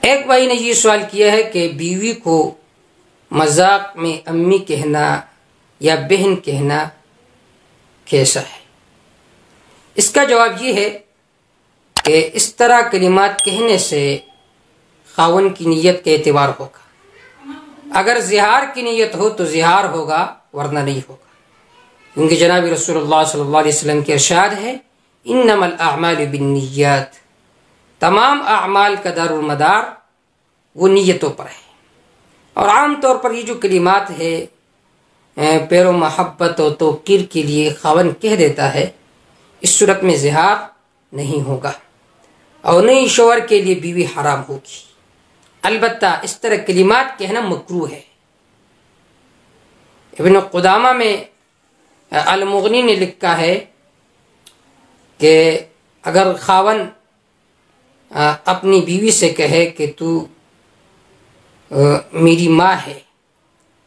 ایک بھائی نے یہ سوال کیا ہے کہ بیوی کو مذاق میں امی کہنا یا بہن کہنا کیسا ہے؟ اس کا جواب یہ ہے کہ اس طرح کلمات کہنے سے خاوند کی نیت کا اعتبار ہوگا. اگر زہار کی نیت ہو تو زہار ہوگا ورنہ نہیں ہوگا، کیونکہ جناب رسول اللہ صلی اللہ علیہ وسلم کے ارشاد ہے انما الاعمال بالنیات، تمام اعمال کا دار المدار وہ نیتوں پر ہے. اور عام طور پر یہ جو کلمات ہے پیرو محبت و توقیر کے لیے خاوند کہہ دیتا ہے، اس صورت میں زہار نہیں ہوگا اور نہیں شوہر کے لیے بیوی حرام ہوگی. البتہ اس طرح کلمات کہنا مکروہ ہے. ابن قدامہ میں المغنی نے لکھا ہے کہ اگر خاوند اپنی بیوی سے کہے کہ تو میری ماں ہے،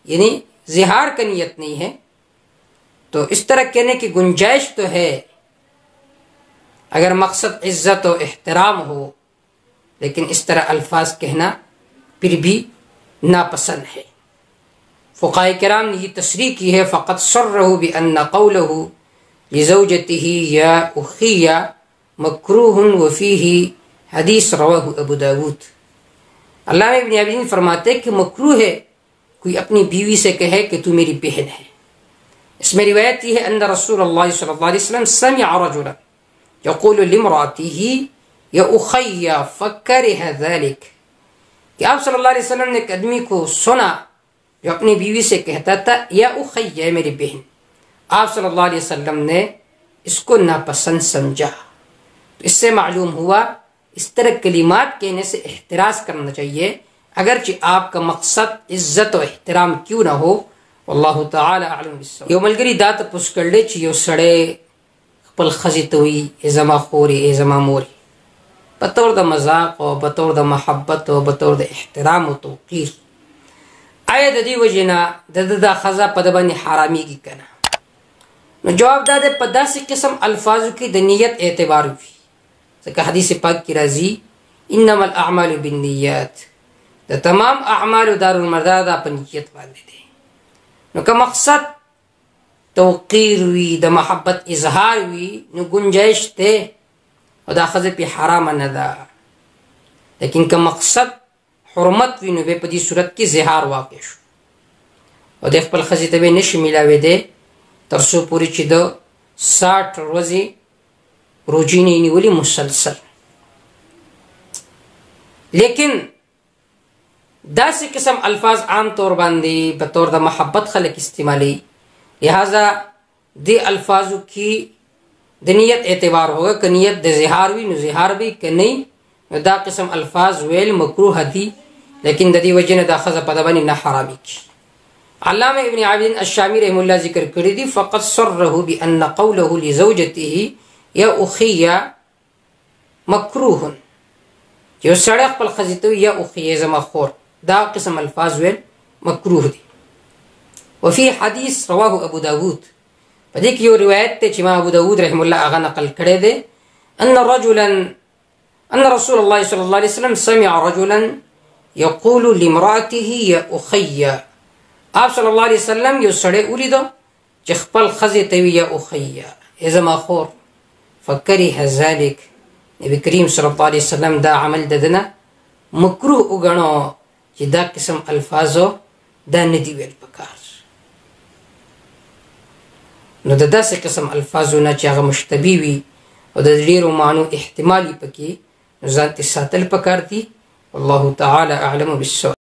یعنی زہار کا نیت نہیں ہے، تو اس طرح کہنے کی گنجائش تو ہے اگر مقصد عزت و احترام ہو، لیکن اس طرح الفاظ کہنا پھر بھی ناپسند ہے. فقہاء کرام نے یہ تصریح کی ہے فقط صرح بأن قوله لزوجته یا اخی مکروہ وفیہ حدیث رواہ ابو داود. علامہ ابن عابدین فرماتے کہ مکروہ ہے کوئی اپنی بیوی سے کہے کہ تو میری بہن ہے. اس میں روایت یہ ہے ان رسول اللہ صلی اللہ علیہ وسلم سمع رجلا یقول لامرأته یا اخی فکرہ ذلک، کہ آپ صلی اللہ علیہ وسلم نے ایک آدمی کو سنا جو اپنی بیوی سے کہتا تھا یا اخی میری بہن. آپ صلی اللہ علیہ وسلم نے اس کو ناپسند سمجھا. تو اس سے معلوم ہوا اس طرح کلمات کہنے سے احتراز کرنا چاہیے، اگرچہ آپ کا مقصد عزت و احترام کیوں نہ ہو. واللہ تعالی اعلم بالصواب. یو ملګری دا تاسو کړل چې یو سړی خپل ښځې ته وایي ای زما خورې ای زما مورې، بطور د مذاق او بطور د محبت او بطور د احترام او توقیر. آیا د دې وجې نه د دا ښځه په ده باندې حرامېږي که نه؟ نو جواب دا دی په داسې قسم الفاظو کې د نیت اعتبار وي، ځکه حدیث پاک کی راځي انما الاعمال بالنیات، د تمام اعمالو دارالمدار دا په نیت باندې دی. نو که مقصد توقیر وي د محبت اظهار وي نو گنجائش دی او دا ښځه پې حرامه نه ده. لیکن که مقصد حرمت وي نو بیا په دې صورت کې زهار واقع شو او د خپل ښځې ته به نشي میلاوېدی تر څو پورې چې د 60 ورځې روجې نه نیولي مسلسل. لیکن داسې قسم الفاظ عام طور باندې بطور د محبت خلک استعمالي، لہذا دې الفاظو کې د نیت اعتبار ہوگا. کہ نیت د زہار وي نو زہار بھی، کہ نہیں نو دا قسم الفاظ ویل مکروه دي، لیکن د دې وجې نه دا ښځه په ده باندې نه حرامېږي. علامہ ابن عابدین الشامی رحم الله ذکر کړی دي فقط صرح بأن قوله لزوجته یا اخی مکروه، چې سړی خپل ښځې ته یا اخی زما خور، دا قسم الفاظ ویل مکروه دي. وفي حدیث رواه ابو داود، په دې کې یو روایت دی چې ما ابو داود رحم الله هغه نقل کړی دی ان رسول الله صلی الله علیه وسلم سمع رجلا یقول لامرأته یا اخی. آپ صلی اللہ علیہ وسلم یو سړی ولیدو چې خپل ښځې ته وي یا اخی ای زما خور. فکره ذلک، نبی کریم صلی الله علیه وسلم دا عمل د ده نه مکروه وګڼو چې دا قسم الفاظو دا نه دي ویل پکار. نو د داسې قسم الفاظو نه چې هغه مشتبه وي او د ډېرو معنو احتمال وي پکې، نو ځان ترې ساتل پکار دي. والله تعالی اعلم بالصواب.